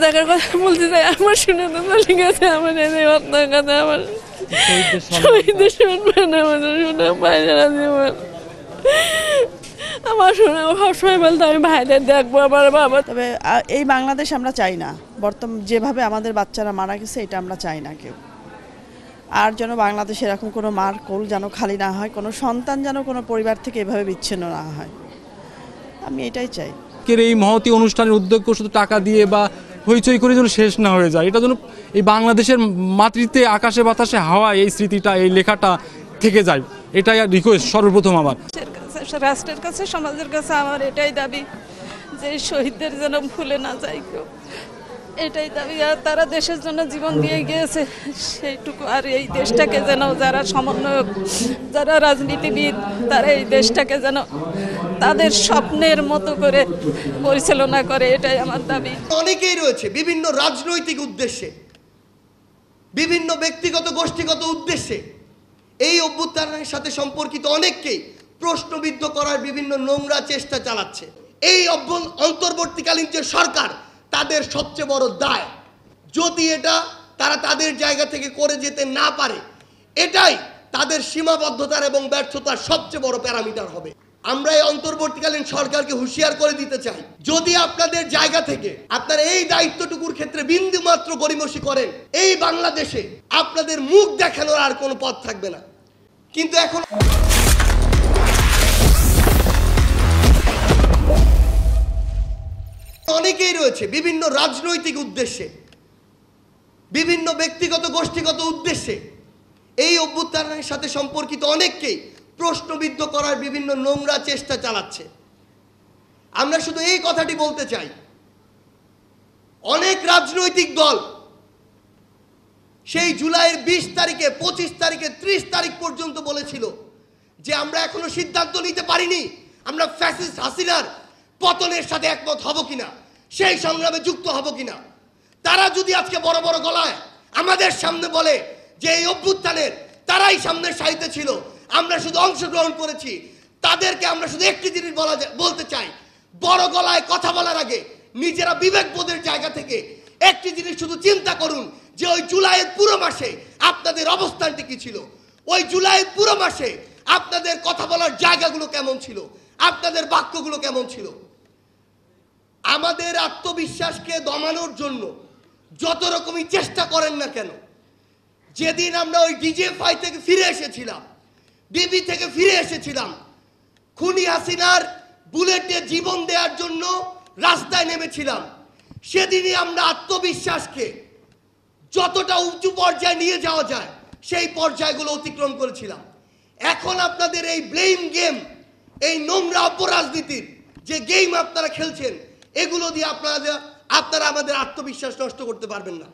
জায়গার কথা বলতে চাই, আমার শুনে তো চলে গেছে, আমার এই হত্যার কথা আমার শহীদদের শুনবেন, আমাদের শুনে ভাইরা জীবন আমার শুনে সবসময় বলতো আমি ভাইদের দেখবো আমার বাবা। তবে এই বাংলাদেশ আমরা চাই না, বর্তমান যেভাবে আমাদের বাচ্চারা মারা গেছে এটা আমরা চাই না কেউ। আর যেন বাংলাদেশে এরকম কোনো মার কোল যেন খালি না হয়, কোনো সন্তান যেন কোনো পরিবার থেকে এভাবে বিচ্ছিন্ন না হয়, আমি এটাই চাই। এই মহতী অনুষ্ঠানের উদ্যোগ শুধু টাকা দিয়ে বা হইচই করে যেন শেষ না হয়ে যায়, এটা যেন এই বাংলাদেশের মাতৃত্বে আকাশে বাতাসে হাওয়ায় এই স্মৃতিটা, এই লেখাটা থেকে যায়, এটাই রিকোয়েস্ট সর্বপ্রথম আমার। রাষ্ট্রের কাছে, সমাজের কাছে আমার এটাই দাবি যে শহীদদের যেন ভুলে না যায় কেউ, এটাই দাবি। আর তারা দেশের জন্য জীবন দিয়ে গিয়েছে সেইটুকু, আর এই দেশটাকে যেন যারা সমন্বয়ক, যারা রাজনীতিবিদ, তারা এই দেশটাকে যেন তাদের স্বপ্নের মতো করে পরিচালনা করে, এটাই আমার দাবি। অনেকেই রয়েছে বিভিন্ন রাজনৈতিক উদ্দেশ্যে, বিভিন্ন ব্যক্তিগত গোষ্ঠীগত উদ্দেশ্যে এই অভ্যুত্থানের সাথে সম্পর্কিত অনেককেই প্রশ্নবিদ্ধ করার বিভিন্ন নোংরা চেষ্টা চালাচ্ছে। এই অন্তর্বর্তীকালীন যে সরকার, তাদের সবচেয়ে বড় দায়, যদি এটা তারা তাদের জায়গা থেকে করে যেতে না পারে, এটাই তাদের সীমাবদ্ধতার এবং ব্যর্থতার সবচেয়ে বড় প্যারামিটার হবে। আমরা এই অন্তর্বর্তীকালীন সরকারকে হুঁশিয়ার করে দিতে চাই, যদি আপনাদের জায়গা থেকে আপনারা এই দায়িত্বটুকুর ক্ষেত্রে বিন্দু মাত্র গড়িমসি করেন, এই বাংলাদেশে আপনাদের মুখ দেখানোর আর কোনো পথ থাকবে না। কিন্তু এখন অনেকেই রয়েছে বিভিন্ন রাজনৈতিক উদ্দেশ্যে, বিভিন্ন ব্যক্তিগত গোষ্ঠীগত উদ্দেশ্যে এই অভ্যুত্থানের সাথে সম্পর্কিত অনেককেই প্রশ্নবিদ্ধ করার বিভিন্ন নোংরা চেষ্টা চালাচ্ছে। আমরা শুধু এই কথাটি বলতে চাই, অনেক রাজনৈতিক দল সেই জুলাইয়ের 20 তারিখে, 25 তারিখে, 30 তারিখ পর্যন্ত বলেছিল যে আমরা এখনো সিদ্ধান্ত নিতে পারিনি আমরা ফ্যাসিস্ট হাসিনার পতনের সাথে একমত হব কিনা, সেই সংগ্রামে যুক্ত হব কিনা। তারা যদি আজকে বড় বড় গলায় আমাদের সামনে বলে যে এই অভ্যুত্থানের তারাই সামনের সারিতে ছিল, আমরা শুধু অংশগ্রহণ করেছি, তাদেরকে আমরা শুধু একটি জিনিস বলতে চাই, বড় গলায় কথা বলার আগে নিজেরা বিবেকবোধের জায়গা থেকে একটি জিনিস শুধু চিন্তা করুন যে ওই জুলাইয়ের পুরো মাসে আপনাদের অবস্থানটি কি ছিল, ওই জুলাইয়ের পুরো মাসে আপনাদের কথা বলার জায়গাগুলো কেমন ছিল, আপনাদের বাক্যগুলো কেমন ছিল। আমাদের আত্মবিশ্বাসকে দমানোর জন্য যত রকমই চেষ্টা করেন না কেন, যেদিন আমরা ওই ডিজিএফআই থেকে ফিরে এসেছিলাম, ডিবি থেকে ফিরে এসেছিলাম, খুনি হাসিনার বুলেটে জীবন দেওয়ার জন্য রাস্তায় নেমেছিলাম, সেদিনই আমরা আত্মবিশ্বাসকে যতটা উঁচু পর্যায়ে নিয়ে যাওয়া যায় সেই পর্যায়গুলো অতিক্রম করেছিলাম। এখন আপনাদের এই ব্লেম গেম, এই নোংরা অপরাজনীতির যে গেম আপনারা খেলছেন, এগুলো দিয়ে আপনারা আমাদের আত্মবিশ্বাস নষ্ট করতে পারবেন না।